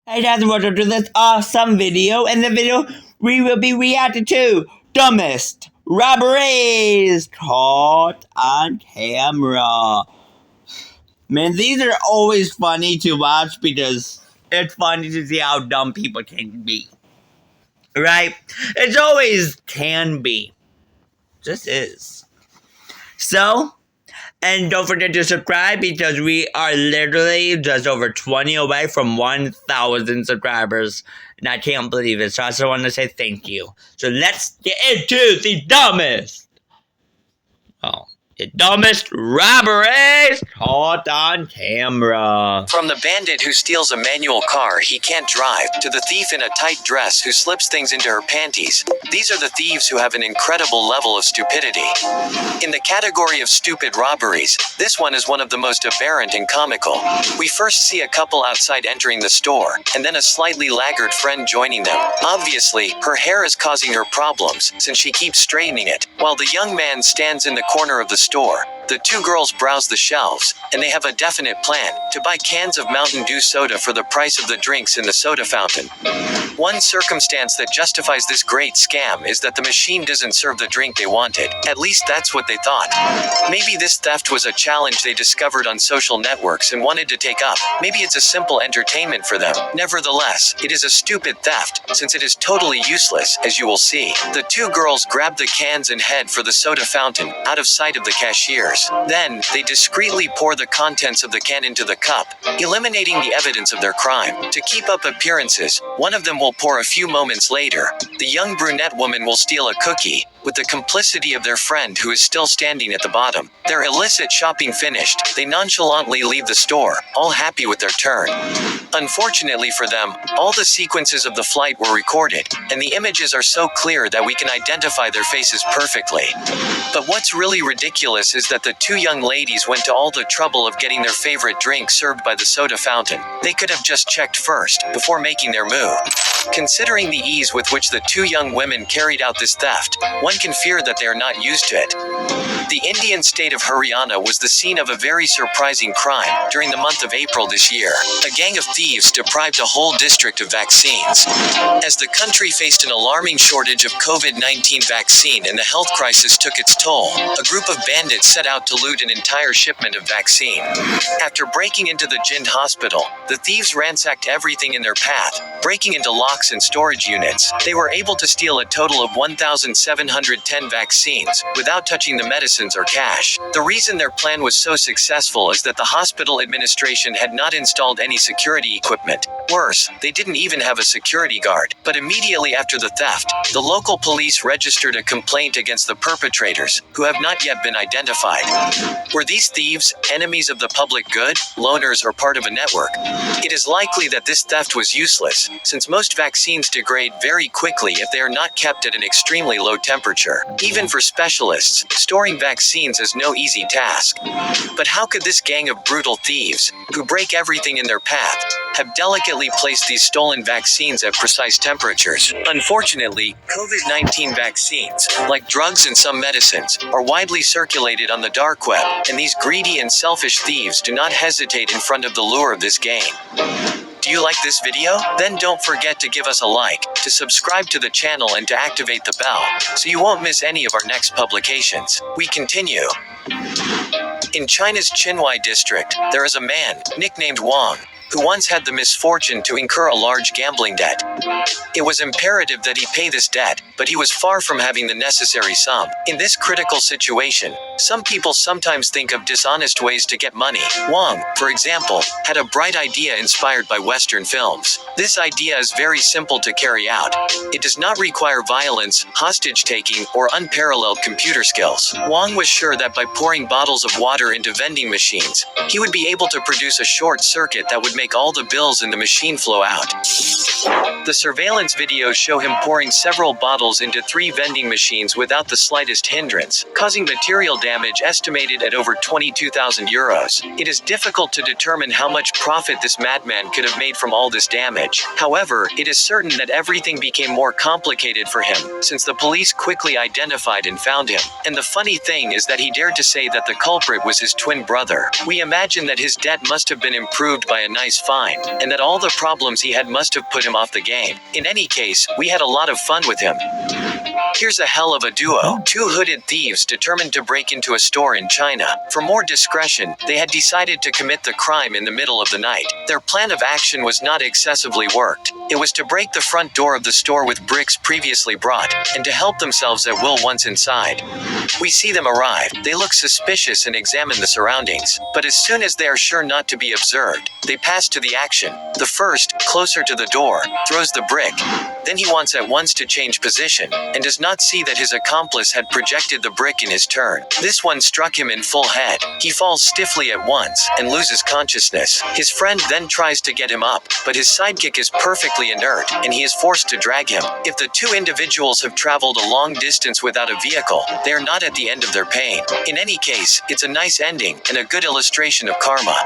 Hey guys, welcome to this awesome video. In the video, we will be reacting to dumbest robberies caught on camera. Man, these are always funny to watch because it's funny to see how dumb people can be. Right? It's always can be. Just is. So, and don't forget to subscribe because we are literally just over 20 away from 1,000 subscribers. And I can't believe it. So I just want to say thank you. So let's get into the dumbest robberies caught on camera. From the bandit who steals a manual car he can't drive, to the thief in a tight dress who slips things into her panties, these are the thieves who have an incredible level of stupidity. In the category of stupid robberies, this one is one of the most aberrant and comical. We first see a couple outside entering the store, and then a slightly laggard friend joining them. Obviously, her hair is causing her problems, since she keeps straightening it, while the young man stands in the corner of the store. The two girls browse the shelves, and they have a definite plan, to buy cans of Mountain Dew soda for the price of the drinks in the soda fountain. One circumstance that justifies this great scam is that the machine doesn't serve the drink they wanted. At least that's what they thought. Maybe this theft was a challenge they discovered on social networks and wanted to take up. Maybe it's a simple entertainment for them. Nevertheless, it is a stupid theft, since it is totally useless, as you will see. The two girls grab the cans and head for the soda fountain, out of sight of the cashiers. Then, they discreetly pour the contents of the can into the cup, eliminating the evidence of their crime. To keep up appearances, one of them will pour a few moments later. The young brunette woman will steal a cookie, with the complicity of their friend who is still standing at the bottom. Their illicit shopping finished, they nonchalantly leave the store, all happy with their turn. Unfortunately for them, all the sequences of the flight were recorded, and the images are so clear that we can identify their faces perfectly. But what's really ridiculous is that the two young ladies went to all the trouble of getting their favorite drink served by the soda fountain. They could have just checked first, before making their move. Considering the ease with which the two young women carried out this theft, one can fear that they are not used to it. The Indian state of Haryana was the scene of a very surprising crime during the month of April this year. A gang of thieves deprived a whole district of vaccines. As the country faced an alarming shortage of COVID-19 vaccine and the health crisis took its toll, a group of bandits set out to loot an entire shipment of vaccine. After breaking into the Jind hospital, the thieves ransacked everything in their path, breaking into locks and storage units. They were able to steal a total of 1,710 vaccines, without touching the medicines or cash. The reason their plan was so successful is that the hospital administration had not installed any security equipment. Worse, they didn't even have a security guard. But immediately after the theft, the local police registered a complaint against the perpetrators, who have not yet been identified. Were these thieves enemies of the public good, loners, or part of a network? It is likely that this theft was useless, since most vaccines degrade very quickly if they are not kept at an extremely low temperature. Even for specialists, storing vaccines is no easy task. But how could this gang of brutal thieves, who break everything in their path, have delicately placed these stolen vaccines at precise temperatures? Unfortunately, COVID-19 vaccines, like drugs and some medicines, are widely circulated on the dark web, and these greedy and selfish thieves do not hesitate in front of the lure of this game. Do you like this video? Then don't forget to give us a like, to subscribe to the channel, and to activate the bell, so you won't miss any of our next publications. We continue. In China's Qinhuai district, there is a man, nicknamed Wang, who once had the misfortune to incur a large gambling debt. It was imperative that he pay this debt, but he was far from having the necessary sum. In this critical situation, some people sometimes think of dishonest ways to get money. Wang, for example, had a bright idea inspired by Western films. This idea is very simple to carry out. It does not require violence, hostage-taking, or unparalleled computer skills. Wang was sure that by pouring bottles of water into vending machines, he would be able to produce a short circuit that would make all the bills in the machine flow out. The surveillance videos show him pouring several bottles into 3 vending machines without the slightest hindrance, causing material damage estimated at over 22,000 euros. It is difficult to determine how much profit this madman could have made from all this damage. However, it is certain that everything became more complicated for him, since the police quickly identified and found him. And the funny thing is that he dared to say that the culprit was his twin brother. We imagine that his debt must have been improved by a nice fine, and that all the problems he had must have put him off the game. In any case, we had a lot of fun with him. Here's a hell of a duo. 2 hooded thieves determined to break into a store in China. For more discretion, they had decided to commit the crime in the middle of the night. Their plan of action was not excessively worked. It was to break the front door of the store with bricks previously brought, and to help themselves at will once inside. We see them arrive. They look suspicious and examine the surroundings. But as soon as they are sure not to be observed, they pass to the action. The first, closer to the door, throws the brick. Then he wants at once to change position, and does not see that his accomplice had projected the brick in his turn. This one struck him in full head. He falls stiffly at once, and loses consciousness. His friend then tries to get him up, but his sidekick is perfectly inert, and he is forced to drag him. If the 2 individuals have traveled a long distance without a vehicle, they are not at the end of their pain. In any case, it's a nice ending, and a good illustration of karma.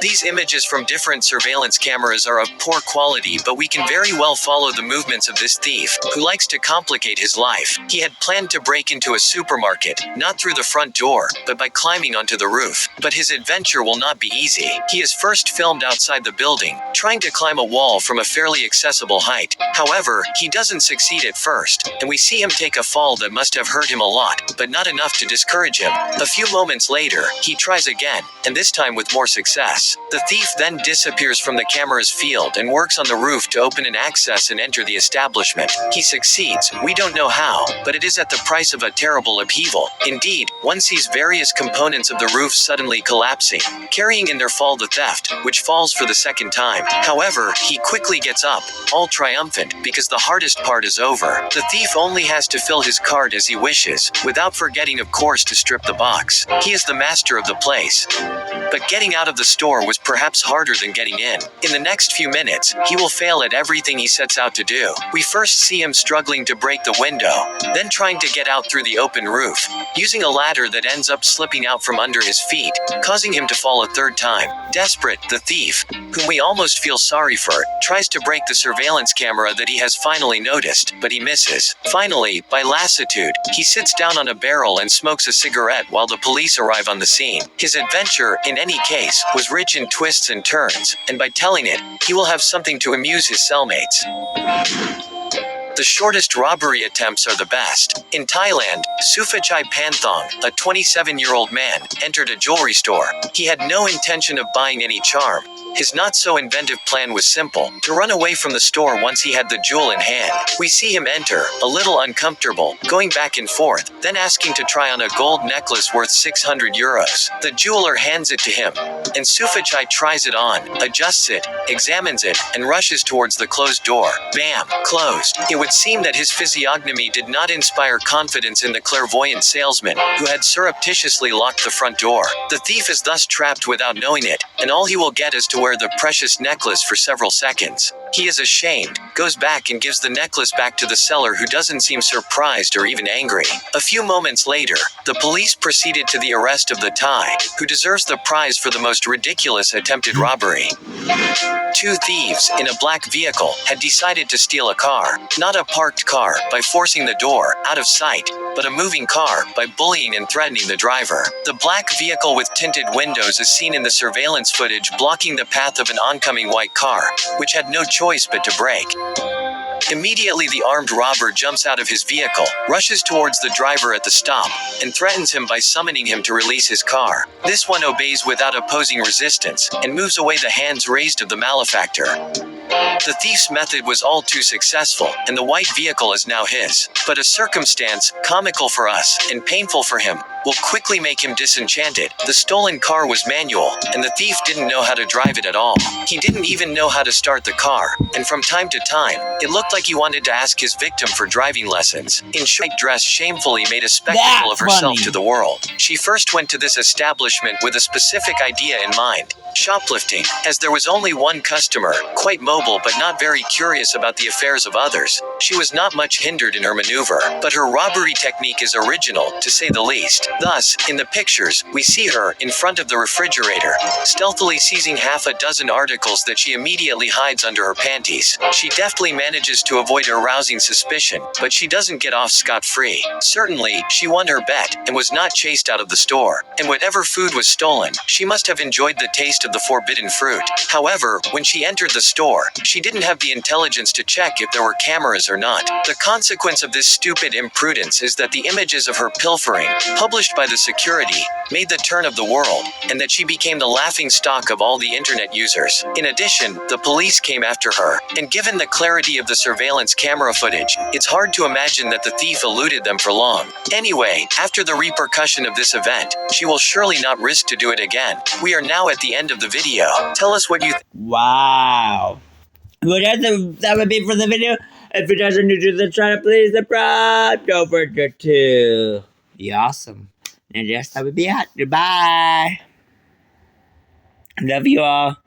These images from different surveillance cameras are of poor quality, but we can very well follow the movements of this thief, who likes to complicate his life. He had planned to break into a supermarket, not through the front door, but by climbing onto the roof. But his adventure will not be easy. He is first filmed outside the building, trying to climb a wall from a fairly accessible height. However, he doesn't succeed at first, and we see him take a fall that must have hurt him a lot, but not enough to discourage him. A few moments later, he tries again, and this time with more success. The thief then disappears from the camera's field and works on the roof to open an access and enter the establishment. He succeeds, we don't know how, but it is at the price of a terrible upheaval. Indeed, one sees various components of the roof suddenly collapsing, carrying in their fall the theft, which falls for the second time. However, he quickly gets up, all triumphant, because the hardest part is over. The thief only has to fill his cart as he wishes, without forgetting of course to strip the box. He is the master of the place. But getting out of the store was perhaps harder than getting in. In the next few minutes, he will fail at everything he sets out to do. We first see him struggling to break the window, then trying to get out through the open roof, using a ladder that ends up slipping out from under his feet, causing him to fall a third time. Desperate, the thief, whom we almost feel sorry for, tries to break the surveillance camera that he has finally noticed, but he misses. Finally, by lassitude, he sits down on a barrel and smokes a cigarette while the police arrive on the scene. His adventure, in any case, was rich in twists and turns, and by telling it, he will have something to amuse his cellmates. The shortest robbery attempts are the best. In Thailand, Sufachai Panthong, a 27-year-old man, entered a jewelry store. He had no intention of buying any charm. His not-so-inventive plan was simple: to run away from the store once he had the jewel in hand. We see him enter, a little uncomfortable, going back and forth, then asking to try on a gold necklace worth 600 euros. The jeweler hands it to him, and Sufachai tries it on, adjusts it, examines it, and rushes towards the closed door. Bam! Closed. It would seem that his physiognomy did not inspire confidence in the clairvoyant salesman, who had surreptitiously locked the front door. The thief is thus trapped without knowing it, and all he will get is to wear the precious necklace for several seconds. He is ashamed, goes back and gives the necklace back to the seller, who doesn't seem surprised or even angry. A few moments later, the police proceeded to the arrest of the Thai, who deserves the prize for the most ridiculous attempted robbery. 2 thieves, in a black vehicle, had decided to steal a car. Not a parked car, by forcing the door, out of sight, but a moving car, by bullying and threatening the driver. The black vehicle with tinted windows is seen in the surveillance footage blocking the path of an oncoming white car, which had no choice but to brake. Immediately the armed robber jumps out of his vehicle, rushes towards the driver at the stop, and threatens him by summoning him to release his car. This one obeys without opposing resistance, and moves away the hands raised of the malefactor. The thief's method was all too successful, and the white vehicle is now his. But a circumstance, comical for us, and painful for him, will quickly make him disenchanted. The stolen car was manual, and the thief didn't know how to drive it at all. He didn't even know how to start the car, and from time to time, it looked like he wanted to ask his victim for driving lessons. In short, dress shamefully made a spectacle of herself to the world. She first went to this establishment with a specific idea in mind: shoplifting. As there was only one customer, quite mobile but not very curious about the affairs of others, she was not much hindered in her maneuver. But her robbery technique is original, to say the least. Thus, in the pictures, we see her, in front of the refrigerator, stealthily seizing half a dozen articles that she immediately hides under her panties. She deftly manages to avoid arousing suspicion, but she doesn't get off scot-free. Certainly, she won her bet, and was not chased out of the store. And whatever food was stolen, she must have enjoyed the taste of the forbidden fruit. However, when she entered the store, she didn't have the intelligence to check if there were cameras or not. The consequence of this stupid imprudence is that the images of her pilfering, published by the security, made the turn of the world, and that she became the laughing stock of all the internet users. In addition, the police came after her, and given the clarity of the surveillance camera footage, it's hard to imagine that the thief eluded them for long. Anyway, after the repercussion of this event, she will surely not risk to do it again. We are now at the end of the video. Tell us what you Wow. Well, that would be for the video. If you guys are new to the channel, please subscribe. Don't forget to be awesome. And yes, that would be it. Goodbye. Love you all.